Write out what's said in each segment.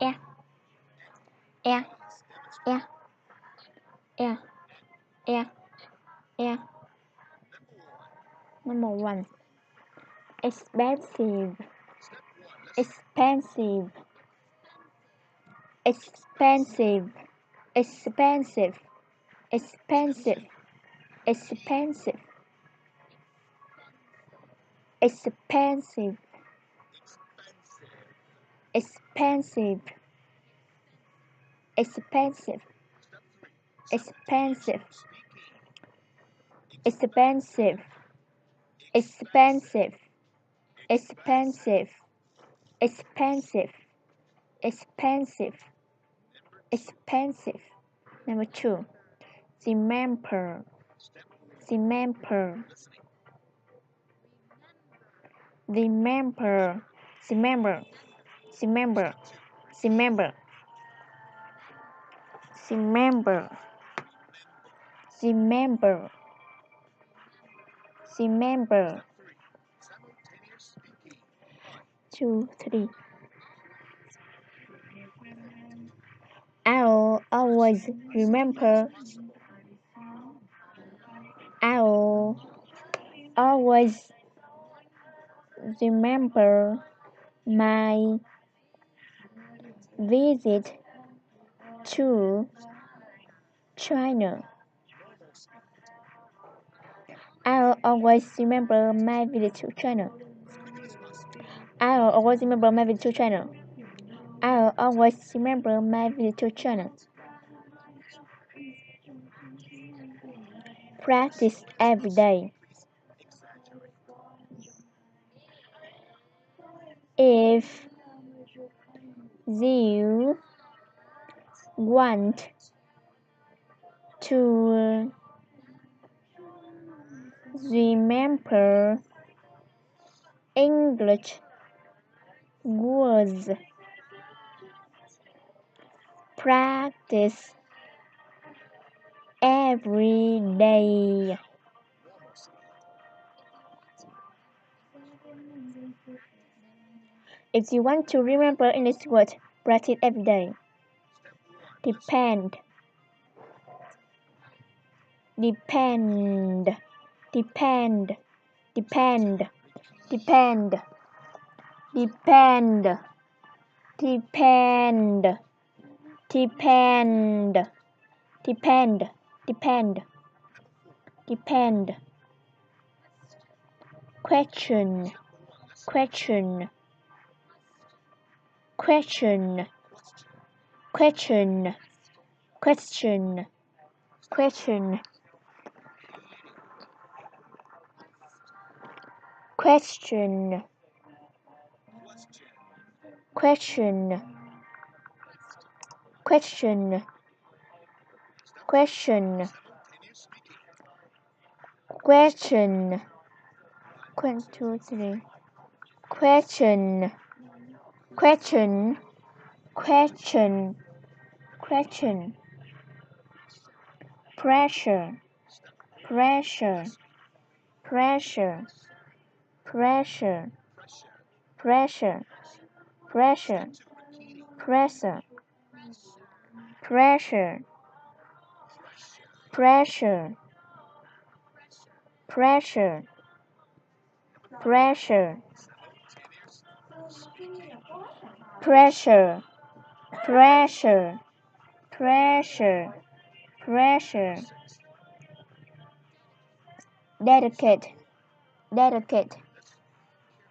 air, air, air, air, air, air. Number 1. Expensive, expensive, expensive, expensive, expensive, expensive, expensive, expensive, expensive, expensive, expensive, expensive, expensive, expensive, expensive, expensive. Number 2. Remember, remember, remember, remember, remember, remember, remember, remember, remember. 2, 3. I'll always remember. I'll always remember my visit to China. I'll always remember my visit to China. I'll always remember my visit to China. I'll always remember my visit to China. Practice every day. If you want to remember English words, practice every day. If you want to remember English words, practice every day. Depend, depend, depend, depend, depend, depend, depend, depend, depend, depend, depend. Question, question, question, question, question, question, question, question, question, question, question. 1, 2, 3. Question, question, question, question. Pressure, pressure, pressure, pressure, pressure, pressure, pressure, pressure, pressure, pressure, pressure, pressure, pressure, pressure, pressure. Dedicate, dedicate,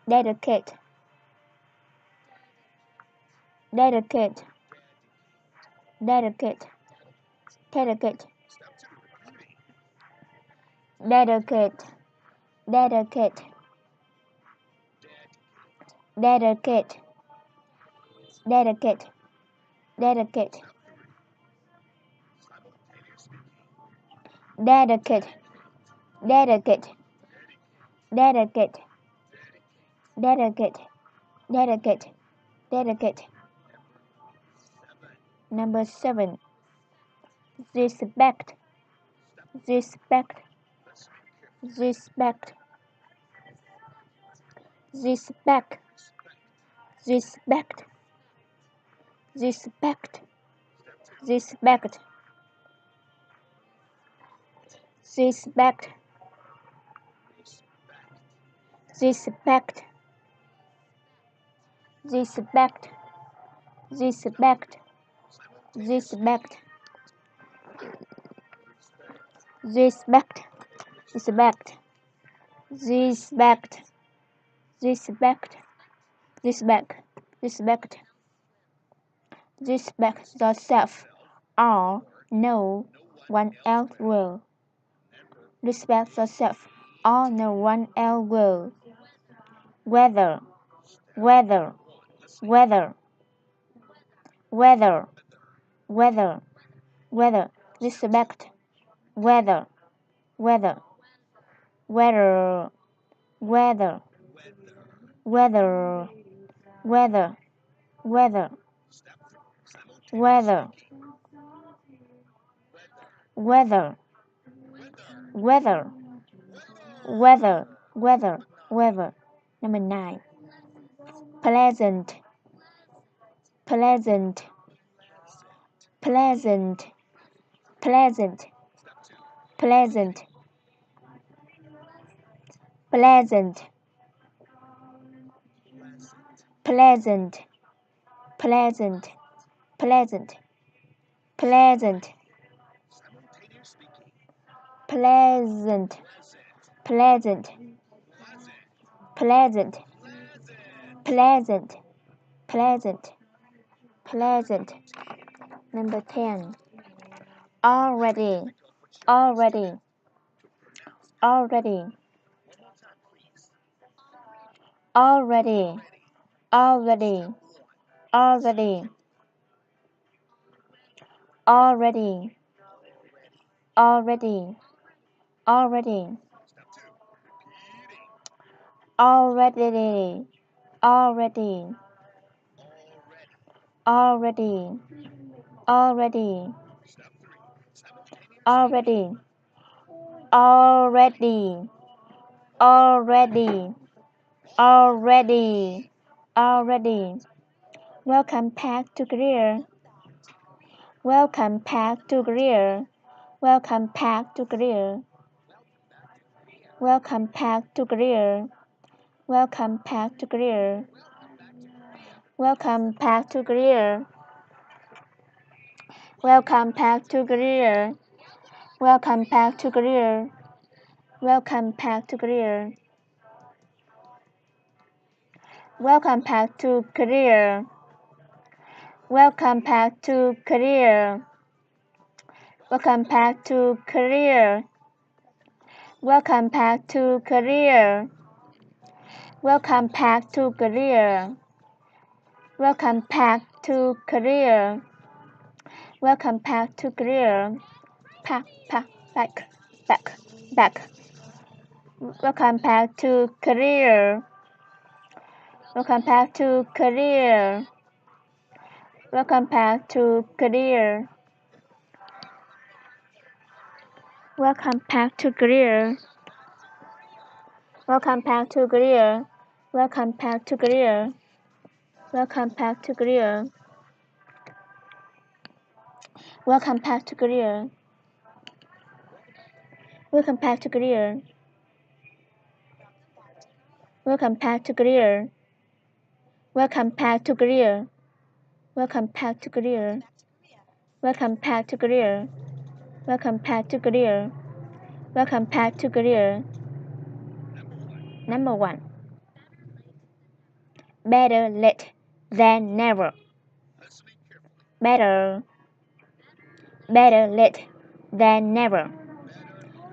dedicate, dedicate, dedicate, dedicate, dedicate, dedicate, dedicate, dedicate, dedicate, dedicate, dedicate, dedicate, dedicate, dedicate, dedicate. Number 7. Respect, respect, respect, respect, respect, respect, respect, respect, respect, respect, respect, respect, respect, respect, respect, respect, respect, respect, respect yourself, or no one else will. Respect yourself, or no one else will. Weather, weather, weather, weather, weather, weather. Respect, weather, weather, weather, weather, weather, weather, weather, weather, weather, weather, weather, weather, weather. Number 9. Pleasant, pleasant, pleasant, pleasant, pleasant, pleasant, pleasant, pleasant, pleasant, pleasant, pleasant, pleasant, pleasant, pleasant, pleasant, pleasant. Number 10. Already, already, already, already, already, already, already, already, already, already, already, already, already, already, already, already, already, already. Welcome back to Korea. Welcome back to Korea. Welcome back to Korea. Welcome back to Korea. Welcome back to Korea. Welcome back to Korea. Welcome back to Korea. Welcome back to Korea. Welcome back to Korea. Welcome back to Korea. Welcome back to Korea. Welcome back to Korea. Welcome back to Korea. Welcome back to Korea. Welcome back to Korea. Welcome back to Korea. Back, back, back, back. Welcome back to Korea. Welcome back to Korea. Welcome back to Korea. Welcome back to Korea. Welcome back to Korea. Welcome back to Korea. Welcome back to Korea. Welcome back to Korea. Welcome back to Korea. Welcome back to Korea. Welcome back to Korea. Welcome back to Korea. Welcome back to Korea. Welcome back to Korea. Welcome back to Korea. Number 1. Better late than never. Better late than never.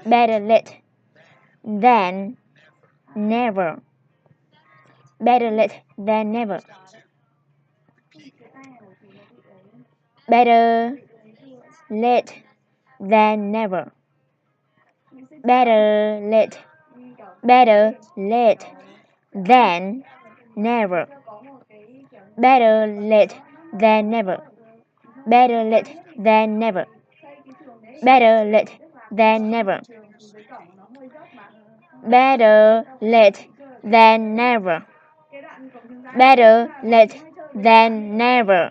Better late than never. Better late than never. Better late than never. Better late. Better late than never. Better late than never. Better late than never. Better late than never. Better late than never. Better late than never.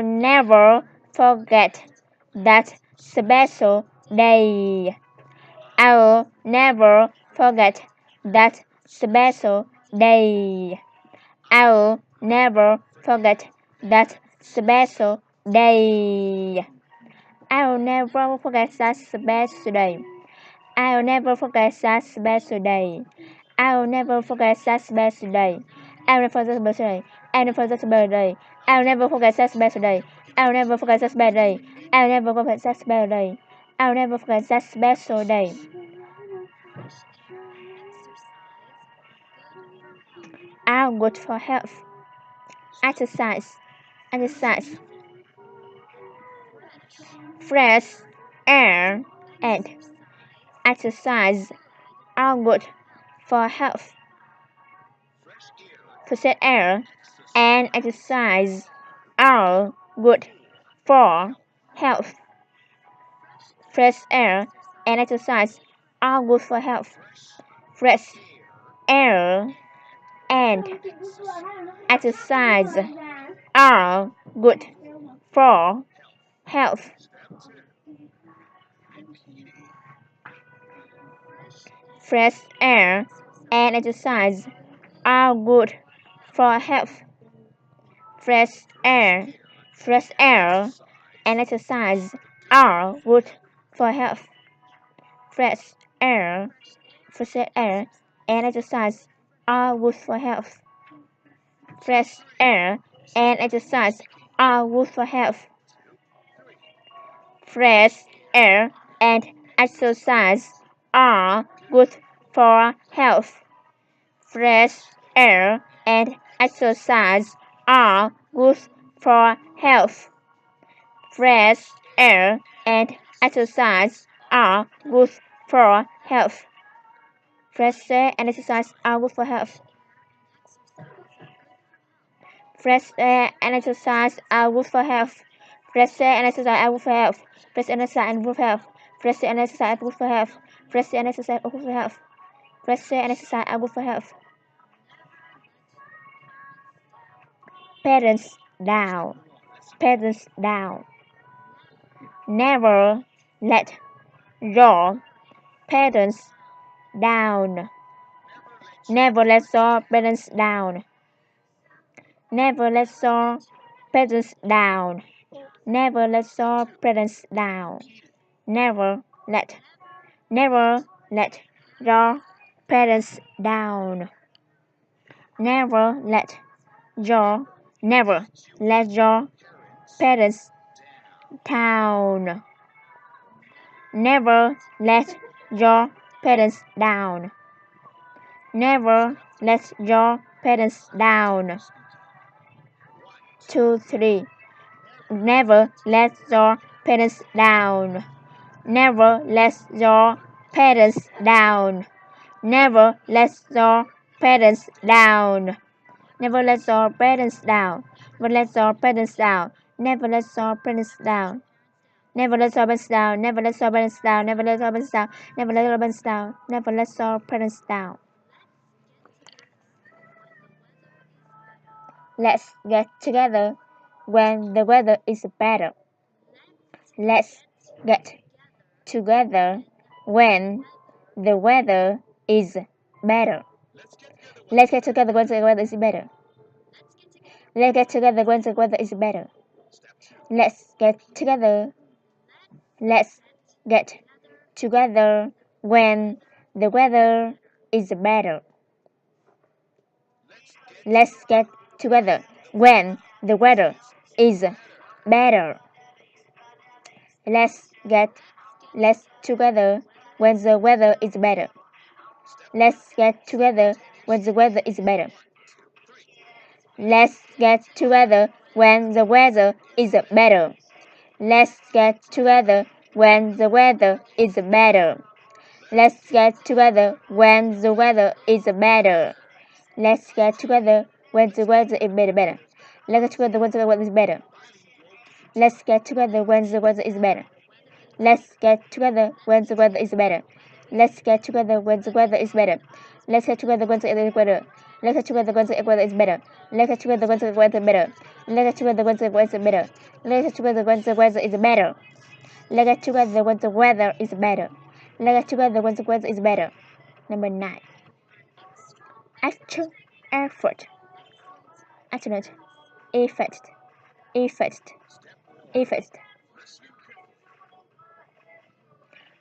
I'll never forget that special day. I'll never forget that special day. I'll never forget that special day. I'll never forget that special day. I'll never forget that special day. I'll never forget that special day. I'll never forget that special day. I'll never forget that special day. I'll never forget that special day. I'll never forget that special day. I'll never forget that special day. I'll never forget that special day. Are good for health. Exercise. Exercise. Fresh air and exercise are good for health. Fresh air and exercise are good for health. Fresh air and exercise are good for health. Fresh air and exercise are good for health. Fresh air and exercise are good for health. Fresh air and exercise are good for health. Fresh air and exercise are good for health. Fresh air and exercise are good for health. Fresh air and exercise are good for health. Fresh air and exercise are good for health. Fresh air and exercise are good for health. Fresh air and exercise are good for health. Fresh air and exercise are good for health. Fresh air and exercise are good for health. Fresh air and exercise are good for health. Fresh air and exercise are good for health. Fresh air and exercise are good for health. Fresh air and exercise are good for health. Parents down. Parents down. Never let your parents down. Never let your parents down. Never let your parents down. Never let your parents down. Never let your parents down. Never let your parents down. Never let your parents down. Never let your parents down. 2, 3. Never let your parents down. Never let your parents down. Never let your parents down. Never let your parents down. Never let your parents down. Never let your parents down. Never let your parents down. Never let your parents down. Never let your parents down. Never let your parents down. Never let your parents down. Let's get together when the weather is better. Let's get together when the weather is better. Let's get together when the weather is better. Let's get together when the weather is better. Let's get together. Let's get together when the weather is better. Let's get together when the weather is better. Let's together when the weather is better. Let's get together when the weather is better. Let's get together when the weather is better. Let's get together when the weather is better. Let's get together when the weather is better. Let's get together when the weather is better. Let's get together when the weather is better. Let's get together when the weather is better. Let's get together when the weather is better. Let's get together when the weather is better. Let's get together when the weather is better. Let's get together when the weather is better. Let's get together when the weather is better. Let's get together when the weather is better. Let's get together when the weather is better. Let's get together when the weather is better. Let's get together when the weather is better. Number 9. Action, effort, alternate, effect, effect, effect.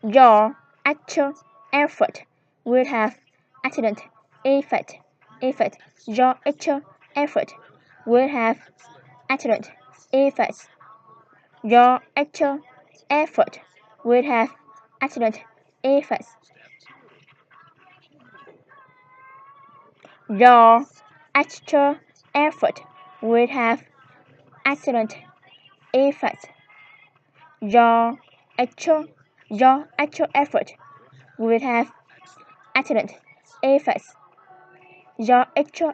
Your actual effort will have accident effect. Effect. Your actual effort will have accident effects. Your actual effort will have accident effects. Your actual effort will have accident effects. Your actual effort will have accident effects. Your actual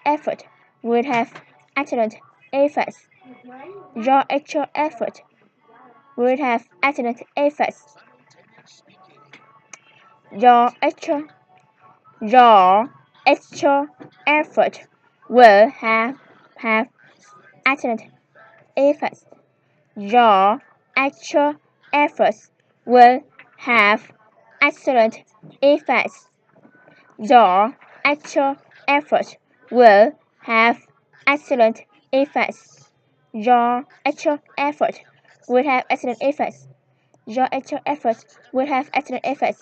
effort will have accident effects. Your actual effort will have accident effects. Your actual effort will have accident effects. Your actual efforts will have excellent effects. Your actual effort will have excellent effects. Your actual effort will have excellent effects. Your actual effort will have excellent effects.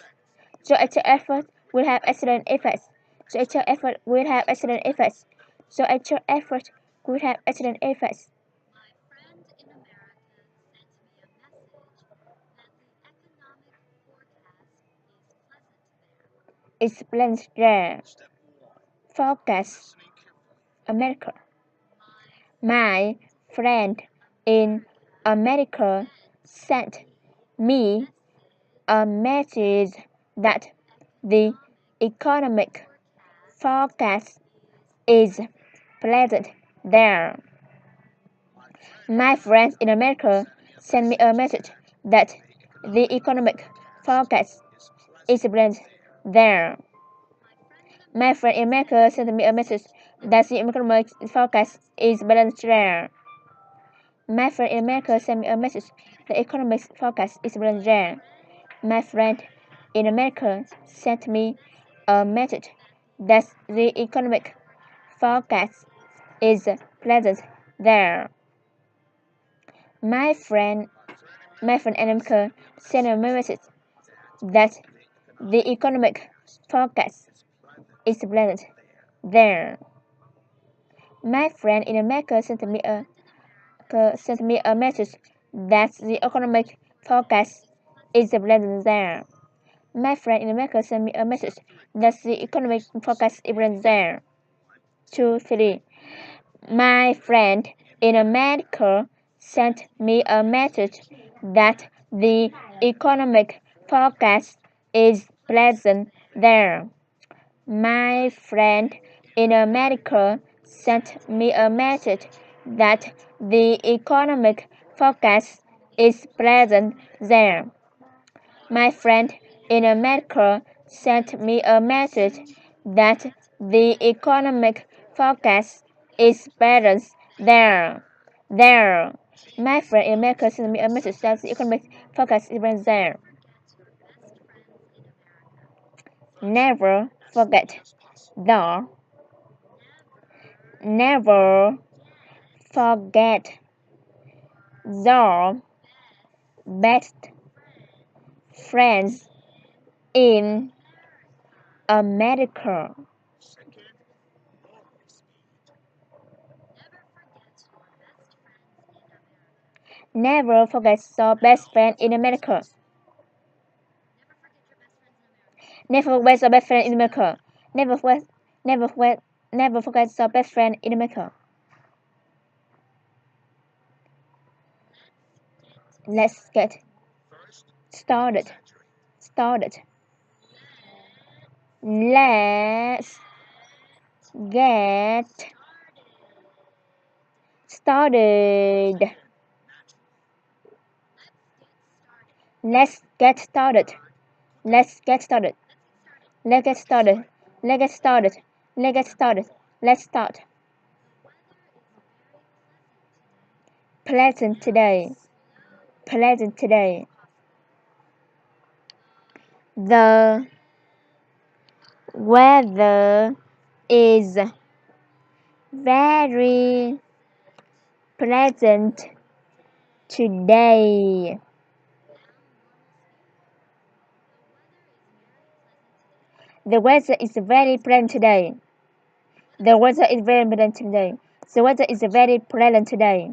Your actual effort will have excellent effects. Your actual effort will have excellent effects. Your actual effort will have excellent effects. Explain there. Focus. America. My friend in America sent me a message that the economic forecast is pleasant there. My friend in America sent me a message that the economic forecast is pleasant there. My friend in America sent me a message that the economic forecast is balanced there. My friend in America sent me a message that the economic forecast is balanced there. My friend in America sent me a message that the economic forecast is pleasant there. My friend in America sent me a message that the economic forecast is pleasant there. My friend in America sent me a message that the economic forecast is pleasant there. My friend in America sent me a message that the economic forecast is pleasant there. 2, 3. My friend in America sent me a message that the economic forecast is pleasant there. My friend in America sent me a message that the economic forecast is pleasant there. My friend in America sent me a message that the economic forecast is balanced there. My friend in America sent me a message that the economic forecast is balanced there. Never forget the. Never forget the best friends in America. Never forget your best friend in America. Never forget your best friend in America. Never forget your best friend in America. Let's get started. Let's get started. Let's get started. Let's get started. Let's get started. Let's get started. Let's get started. Let's start. Pleasant today. Pleasant today. The weather is very pleasant today. The weather is very pleasant today. The weather is very pleasant today. The weather is very pleasant today.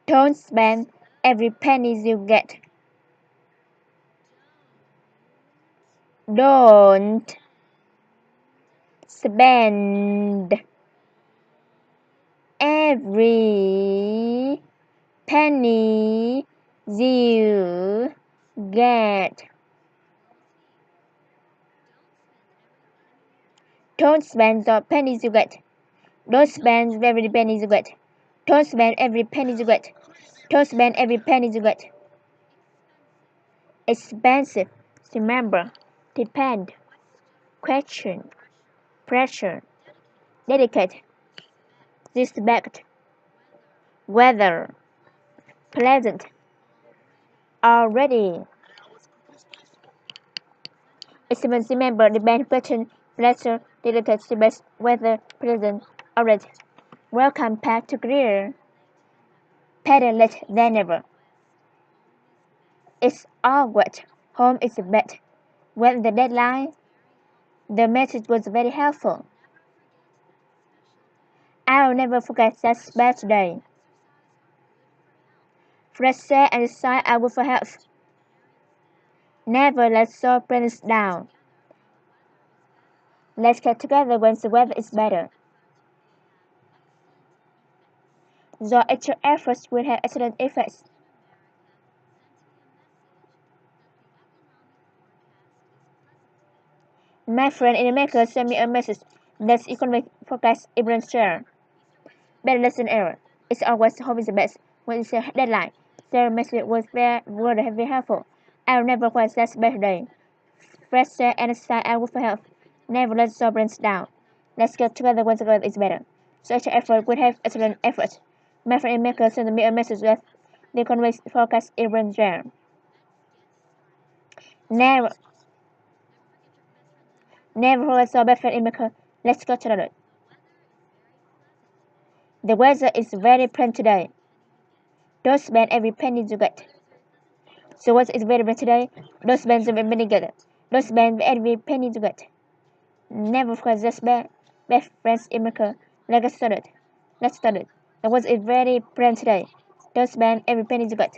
Don't spend every penny you get. Don't spend every penny you get. Don't spend the pennies you get. Don't spend every penny you get. Don't spend every penny you get. Don't spend every penny you get. Expensive. Remember. Depend. Question. Pressure. Dedicate. Respect. Weather. Pleasant. Already. Expensive. Remember. Depend. Question. Pressure. Dedicate. Respect. Weather. Pleasant. Already. Welcome back to career. Better late than never. It's all wet. Home is bed. When the deadline, the message was very helpful. I'll never forget that special day. Fresh air and sigh I will for help. Never let your plans down. Let's get together when the weather is better. Your extra efforts will have excellent effects. My friend in America sent me a message that economic forecast everyone share. Better less than error. It's always home is the best when it's a deadline. Their message was very helpful. I'll never forget that special day. Fresh air and sigh I will for help. Never let your brains down. Let's get together when the weather is better. Such effort will have excellent effort. My friend in America sent me a message that the economic forecast everyone share. Never forget your best friend in America. Let's go together. The weather is very pleasant today. Don't spend every penny you get. So what is very bad today? Don't spend every penny you get. Don't spend every penny you get. Never forget this best friends in America. Let's get started. Let's start it. The weather is very pleasant today. Don't spend every penny you get.